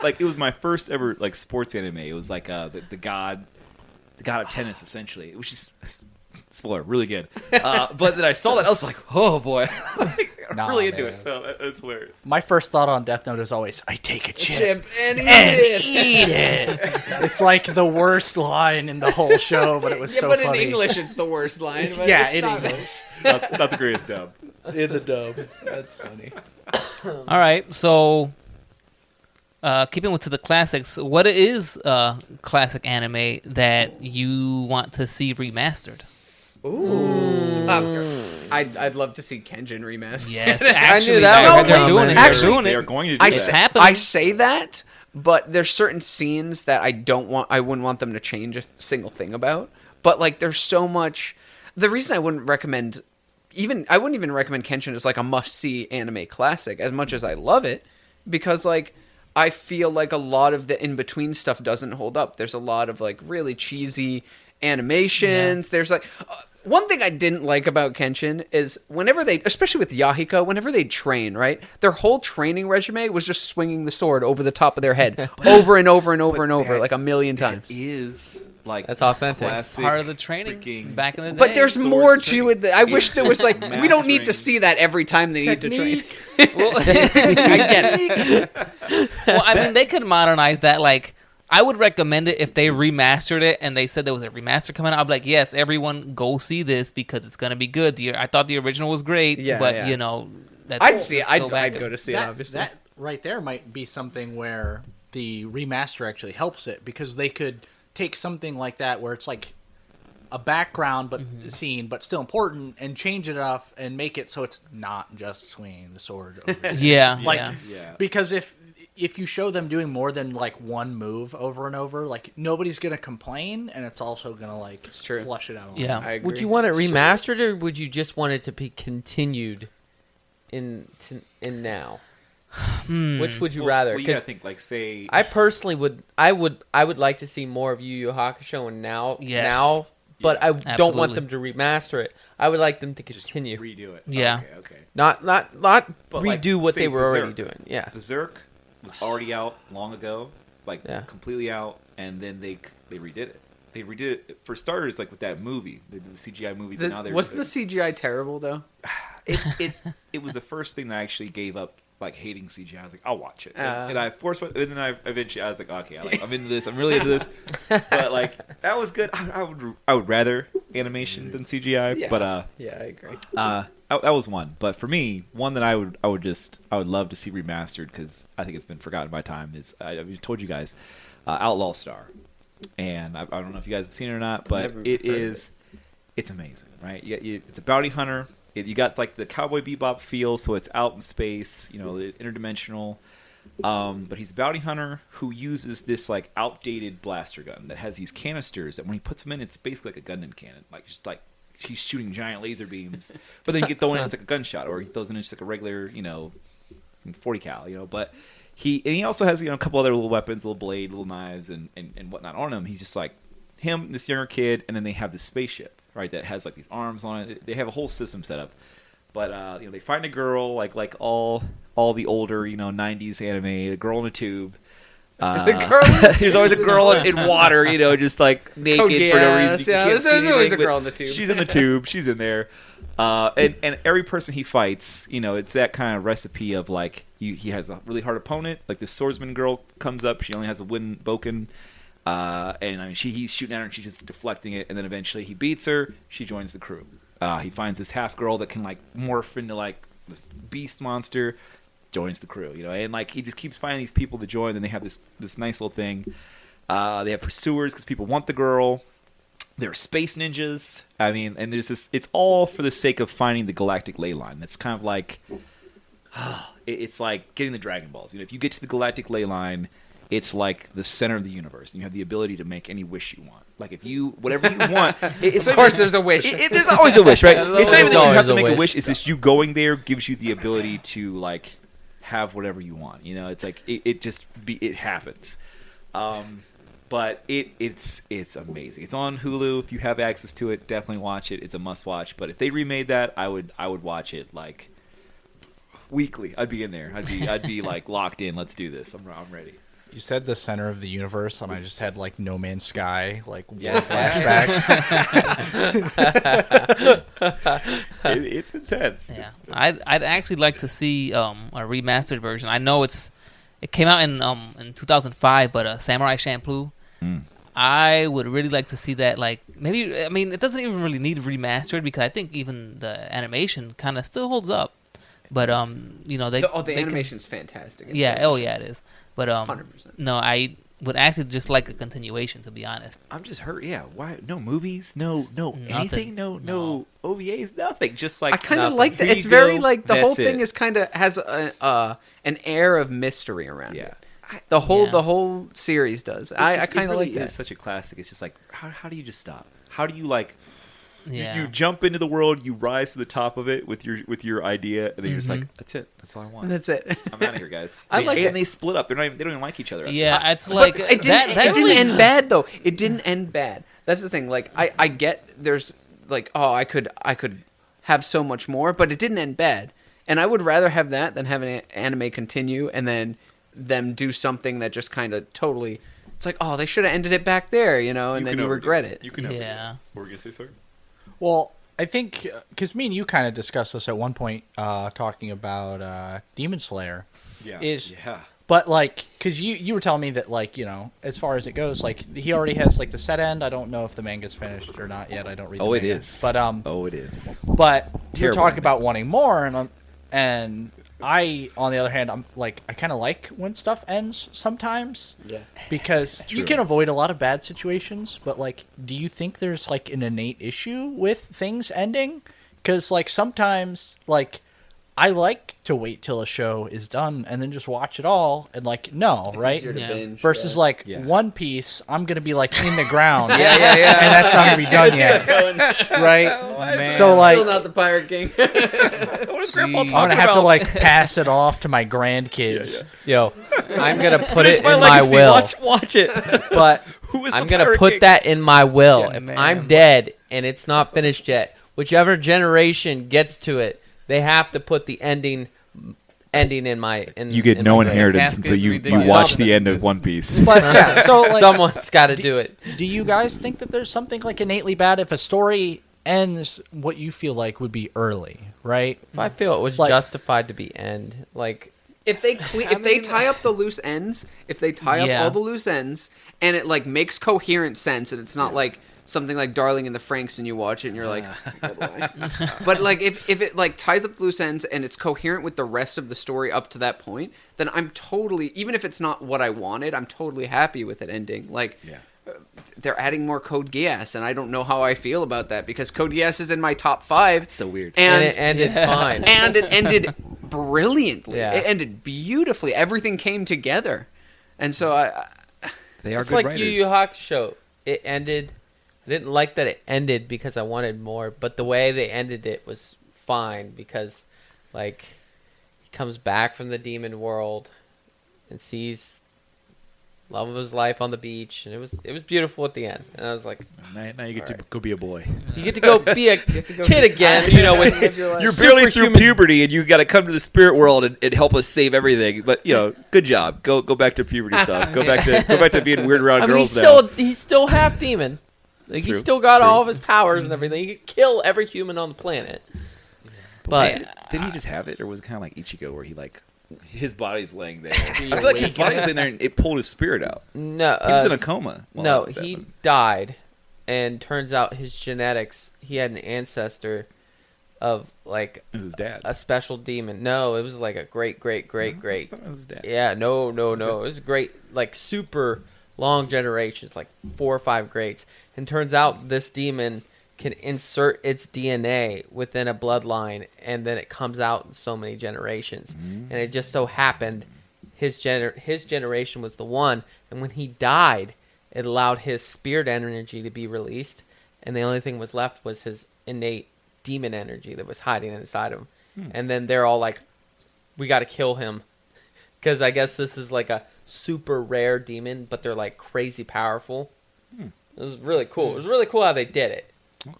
like it was my first ever like sports anime. It was like the god of tennis essentially, which is spoiler really good. But then I saw that I was like, oh boy, I'm really into it. So that's hilarious. My first thought on Death Note is always, I take a chip and eat it. It's like the worst line in the whole show, but it was so but funny. in English it's the worst line. But Yeah, it's in not English. Not the greatest dub. in the dub. That's funny. All right, so keeping with the classics, what is a classic anime that you want to see remastered? Ooh. I'd love to see Kenjin remastered. Yes, I actually, knew that was they're coming. doing it. Actually, They're doing They it. are going to do I that. happening. I say that, but there's certain scenes that I wouldn't want them to change a single thing about. But like, there's so much. The reason I wouldn't recommend I wouldn't even recommend Kenshin as like a must-see anime classic as much as I love it, because like I feel like a lot of the in-between stuff doesn't hold up. There's a lot of like really cheesy animations. There's like one thing I didn't like about Kenshin is whenever they, especially with Yahiko, whenever they train, right? Their whole training resume was just swinging the sword over the top of their head over and over and over and over like a million times. It is like That's authentic. classic Part of the training freaking- back in the day. But there's Swords more training. to it. I wish there was like, we don't need to Mastering. see that every time they need to train. Well, I get it. well, I mean, they could modernize that. Like, I would recommend it if they remastered it and they said there was a remaster coming out. I'd be like, yes, everyone go see this because it's going to be good. I thought the original was great, Yeah, but, yeah. you know, that's, I'd see it. let's back I'd go to see it, obviously. That right there might be something where the remaster actually helps it, because they could take something like that where it's like a background but scene but still important, and change it enough and make it so it's not just swinging the sword over his head. Yeah, Like, yeah. Yeah. because if you show them doing more than like one move over and over, like nobody's gonna complain, and it's also gonna like true. flush it out. Yeah. I agree. Would you want it remastered, or would you just want it to be continued in now? Which would you rather? Well, you gotta 'Cause think like say I personally would. I would like to see more of Yu Hakusho and now. Yes. Now, but I don't want absolutely. them to remaster it. I would like them to just continue, redo it. Yeah. Okay. not But, like, redo what say they were already Berserk. doing. Yeah. Berserk was already out long ago, like Yeah. completely out, and then they redid it. They redid it for starters, like with that movie. They did the CGI movie. But now they Wasn't the CGI terrible though? it was the first thing that I actually gave up like hating CGI. I was like, I'll watch it, Uh. and I forced. And then I eventually I was like, okay, I'm into this. I'm really into this. But like that was good. I would rather animation than CGI. Yeah. But Yeah, I agree. that was one. But for me, one that I would love to see remastered, because I think it's been forgotten by time, is I told you guys, Outlaw Star, and I don't know if you guys have seen it or not, but Never it heard of is it's amazing, right? It's a bounty hunter. You got like the Cowboy Bebop feel, so it's out in space, interdimensional. But he's a bounty hunter who uses this like outdated blaster gun that has these canisters that when he puts them in, it's basically like a Gundam cannon, like just like he's shooting giant laser beams. But then you get thrown in, it's like a gunshot, or he throws in just like a regular, 40 cal, But he also has a couple other little weapons, little blade, little knives, and whatnot on him. He's just like him, this younger kid, and then they have this spaceship, right, that has like these arms on it. They have a whole system set up. But they find a girl like all the older 90s anime, a girl in a tube. The girl in the There's always a girl in water, just like naked for no reason. You Yeah, can't see there's always anything, a but girl in the tube. She's in the tube. She's in there. And every person he fights, it's that kind of recipe of like he has a really hard opponent. Like this swordsman girl comes up. She only has a wooden boken. And I mean, he's shooting at her and she's just deflecting it. And then eventually he beats her. She joins the crew. He finds this half girl that can like morph into like this beast monster. Joins the crew, and like he just keeps finding these people to join. And they have this nice little thing. They have pursuers because people want the girl. There are space ninjas. I mean, and there's this. It's all for the sake of finding the galactic ley line. That's kind of like, it's like getting the Dragon Balls. If you get to the galactic ley line, it's like the center of the universe, and you have the ability to make any wish you want. Like if you, whatever you want, it's Of course, there's a wish. There's always a wish, right? It's not even that you have always to a make a wish. wish. It's just you going there gives you the ability to like have whatever you want. It's like it happens. But it's amazing. It's on Hulu. If you have access to it, definitely watch it. It's a must watch. But if they remade that, I would watch it like weekly. I'd be in there. I'd be like locked in. Let's do this. I'm ready. You said the center of the universe, and I just had like No Man's Sky, like Yeah. flashbacks. It's intense. Yeah, I'd actually like to see a remastered version. I know it came out in 2005, but Samurai Champloo. I would really like to see that. Like maybe it doesn't even really need remastered because I think even the animation kind of still holds up. But the animation's fantastic. Yeah, it is. But 100%. no, I would actually just like a continuation, to be honest. I'm just hurt. Yeah. Why? No movies. No Nothing. anything. No OVAs. Nothing. Just like I kind of nothing. like that. Here It's you very go, like the whole that's thing it. is kind of has an air of mystery around Yeah. it. The whole Yeah. the whole series does. I kind of really like that. is such a classic. It's just like how do you just stop? How do you like? Yeah. You jump into the world. You rise to the top of it with your idea, and then you're just like, that's it. That's all I want. That's it. I'm out of here, guys. I like and it. they split up. They don't even like each other. Yeah, it's But like it didn't. that it didn't really- end bad though. It didn't end bad. That's the thing. Like I get there's like I could have so much more, but it didn't end bad. And I would rather have that than have an anime continue and then them do something that just kind of totally. It's like they should have ended it back there, and then you regret it. You can overdo Yeah. What were we gonna say, sir? Well, I think because me and you kind of discussed this at one point, talking about Demon Slayer. Yeah. Yeah. But like, because you were telling me that like as far as it goes, like he already has like the set end. I don't know if the manga's finished or not yet. I don't read. Oh, the it manga. is. But Oh, it is. But you're Terrible talking anime. about wanting more, and I, on the other hand, I'm like I kind of like when stuff ends sometimes. Yes. Because you True. can avoid a lot of bad situations, but like, do you think there's like an innate issue with things ending? Because like sometimes like I like to wait till a show is done and then just watch it all and like right? Easier to Yeah. binge, Versus yeah. like Yeah. One Piece, I'm gonna be like in the ground, yeah, and that's not gonna be done yet, right? So like, Still not the Pirate King. What is Grandpa Jeez. talking I'm gonna have to about? like pass it off to my grandkids. Yo, I'm gonna put Finish it in my legacy. will. Watch it. But Who is I'm the gonna Pirate put King? that in my will. Yeah, if man. I'm dead and it's not finished yet, whichever generation gets to it, they have to put the ending in my. You get in no my will. inheritance Casket, until you ridiculous. watch Something. the end of One Piece. but yeah, so like, Someone's got to do it. do you guys think that there's something like innately bad if a story ends what you feel like would be early, right? If I feel it was Like- justified to be end, like If they tie up the loose ends, if they tie up Yeah. all the loose ends, and it like makes coherent sense, and it's not like something like Darling in the Franxx, and you watch it and you're like, "Why?" But like if it like ties up the loose ends and it's coherent with the rest of the story up to that point, then I'm totally, even if it's not what I wanted, I'm totally happy with it ending. Like. Yeah. They're adding more Code Geass, and I don't know how I feel about that because Code Geass is in my top 5. It's so weird. and And it ended fine. and it ended brilliantly. Yeah. It ended beautifully. Everything came together, and so They are It's good like writers. Yu Hakusho. It ended. I didn't like that it ended because I wanted more, but the way they ended it was fine because, like, he comes back from the demon world and sees love of his life on the beach, and it was beautiful at the end. And I was like, Now you get to go be a boy. you get to go be a kid again, you know, with You're barely through puberty, and you got to come to the spirit world and help us save everything. But good job. Go back to puberty stuff. Go back to being weird around I mean, girls now. he's still half demon. Like he's True, still got true. all of his powers and everything. He could kill every human on the planet. But Didn't he just have it, or was it kind of like Ichigo, where he like his body's laying there? I feel like his body's laying there, and it pulled his spirit out. no, He was in a coma. while no, that was he happening. died, and turns out his genetics. He had an ancestor of like It was his dad. a special demon. No, it was like a great. I thought it was his dad. Yeah, no. It was great, like super long generations, like 4 or 5 greats. And turns out this demon can insert its DNA within a bloodline, and then it comes out in so many generations. And it just so happened his generation was the one, and when he died, it allowed his spirit energy to be released, and the only thing was left was his innate demon energy that was hiding inside him. And then they're all like, we got to kill him, because I guess this is like a super rare demon, but they're like crazy powerful. It was really cool. It was really cool how they did it.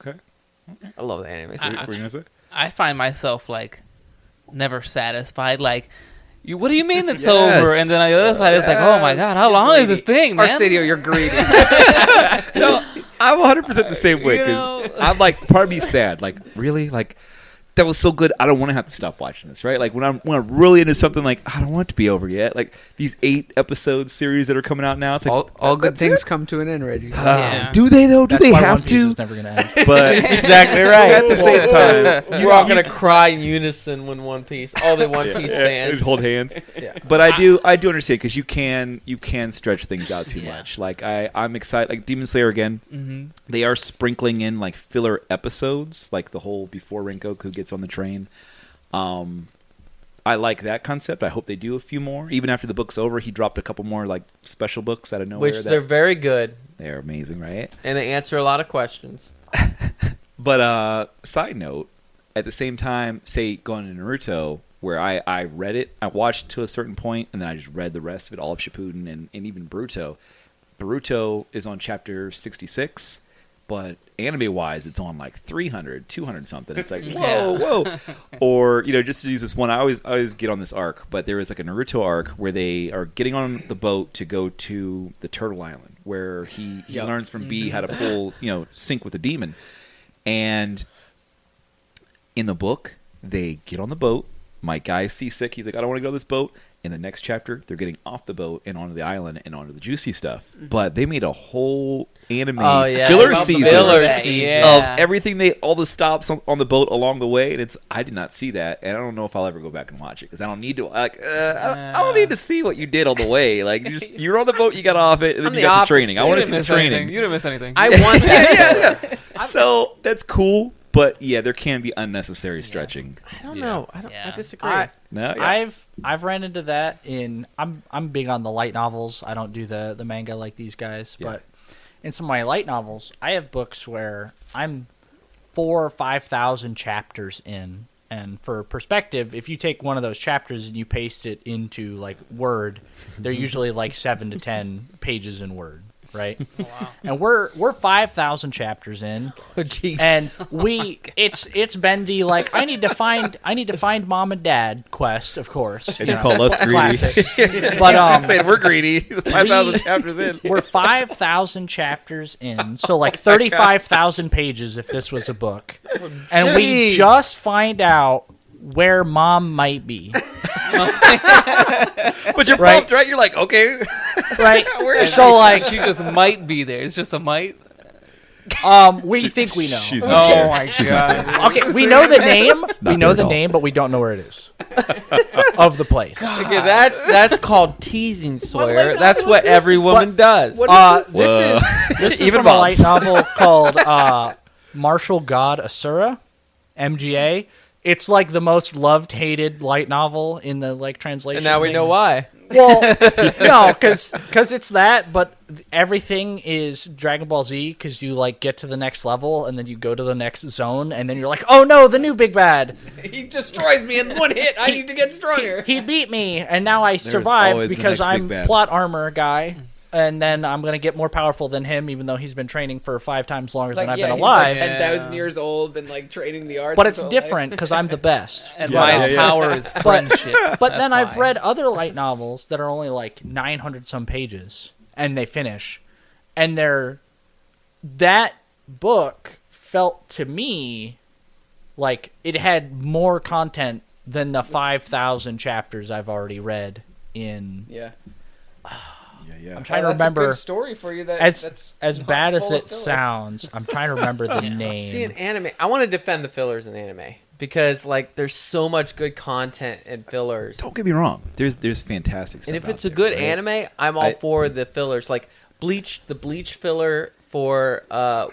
Okay. I love the anime. What were you gonna say? I find myself like never satisfied. Like What do you mean it's Yes. over? And then on the other side, it's like, oh my god, how long is this thing, man? Arsenio, you're greedy. No, I'm 100% the same way. You 'Cause know? I'm like, part of me sad. Like, really? Like, that was so good. I don't want to have to stop watching this, right? Like, when I'm really into something, like, I don't want it to be over yet. Like, these 8-episode series that are coming out now, it's like, all good that's things it? come to an end, Reggie. Yeah. Do they, though? Do That's they why have One Piece to? is never gonna end. But Exactly right. at the same time, We're all gonna cry in unison when One Piece, all the One Piece fans. hold hands. Yeah. But I do understand because you can stretch things out too Yeah. much. Like I'm excited. Like Demon Slayer again, Mm-hmm. they are sprinkling in like filler episodes, like the whole before Rengoku gets on the train. I like that concept. I hope they do a few more. Even after the book's over, he dropped a couple more like special books out of nowhere. Which they're very good, they're amazing, right? and they answer a lot of questions. But side note, at the same time, say going to Naruto, where I read it, I watched to a certain point, and then I just read the rest of it, all of Shippuden and even Boruto. Boruto is on chapter 66, but anime-wise, it's on like 300, 200 something. It's like, whoa. Or, just to use this one, I always get on this arc, but there is like a Naruto arc where they are getting on the boat to go to the Turtle Island, where he learns from B how to pull, sync with the demon. And in the book, they get on the boat. My guy's seasick. He's like, I don't want to go on this boat. In the next chapter, they're getting off the boat and onto the island and onto the juicy stuff. But they made a whole anime filler season of everything all the stops on the boat along the way. And I did not see that, and I don't know if I'll ever go back and watch it because I don't need to. I don't need to see what you did on the way. Like you're on the boat, you got off it, and then you got the training. I want to see the training. You didn't miss anything. I want that. yeah. So that's cool. But yeah, there can be unnecessary stretching. I don't know. I Yeah. disagree. No, yeah. I've ran into that in I'm big on the light novels. I don't do the manga like these guys, Yeah. but in some of my light novels, I have books where I'm 4,000 or 5,000 chapters in. And for perspective, if you take one of those chapters and you paste it into like Word, they're usually like 7 to 10 pages in Word, right? Oh, wow. And we're 5,000 chapters in. Oh, jeez. And it's been the like I need to find mom and dad quest, of course. And you call us greedy. Classic. But Saying we're greedy. 5,000 chapters in. we're 5,000 chapters in, so like 35,000 pages if this was a book, and we just find out where mom might be. But you're Right. pumped, right? You're like, okay. Right. And So like she just might be there. It's just a might. we think we know. She's not there. Oh my She's not there. god. Okay, we know the name. We there know at the all. name, but we don't know where it is of the place. Okay, that's called teasing, Sawyer. That's what every woman does. This Whoa. is Even from a light moms. novel called Martial God Asura, MGA. It's like the most loved-hated light novel in the like translation. And now we thing. know why. Well, no, because it's that, but everything is Dragon Ball Z because you like get to the next level and then you go to the next zone and then you're like, oh no, the new big bad. He destroys me in one hit. I need to get stronger. He beat me and now I always survived the because next big I'm bad. plot armor guy. And then I'm gonna get more powerful than him, even though he's been training for 5 times longer than I've been he's alive. like 10,000 years old, been like training the arts. But his it's whole different life. because I'm the best. And Yeah, my yeah, yeah. power is friendship. But then That's I've why. read other light novels that are only like 900 some pages, and they finish, and that book felt to me like it had more content than the 5,000 chapters I've already read in. Yeah. Yeah. I'm trying to That's a remember. good story for you. As not bad as full of it filler. sounds, I'm trying to remember the name. See, in anime, I want to defend the fillers in anime because like there's so much good content in fillers. Don't get me wrong. There's fantastic stuff. And if out it's a there, good right? anime, I'm all for the fillers. Like the bleach filler for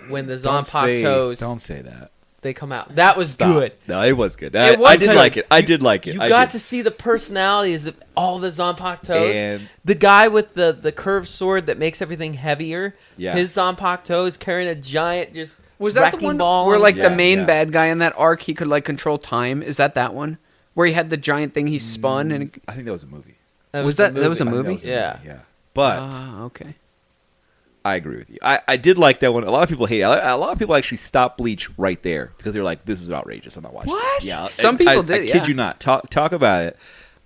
when the Zanpakutos Don't say that. they come out. That was Stop. good. No, it was good. It was I did good. like it. I did like it. You I got did. to see the personalities of all the Zanpakutos. And The guy with the curved sword that makes everything heavier. Yeah. His Zanpakuto is carrying a giant just Was that the wrecking one ball. where like Yeah, the main yeah. bad guy in that arc he could like control time? Is that one where he had the giant thing he spun and? I think that was a movie. Was that was a I think movie? that was a Yeah. movie, yeah. But Okay. I agree with you. I did like that one. A lot of people hate it. A lot of people actually stopped Bleach right there because they're like, "This is outrageous. I'm not watching." What? This. Yeah, Some and people I did, kid yeah. you not. Talk about it.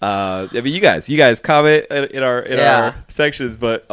I mean, you guys comment in our Yeah. sections, but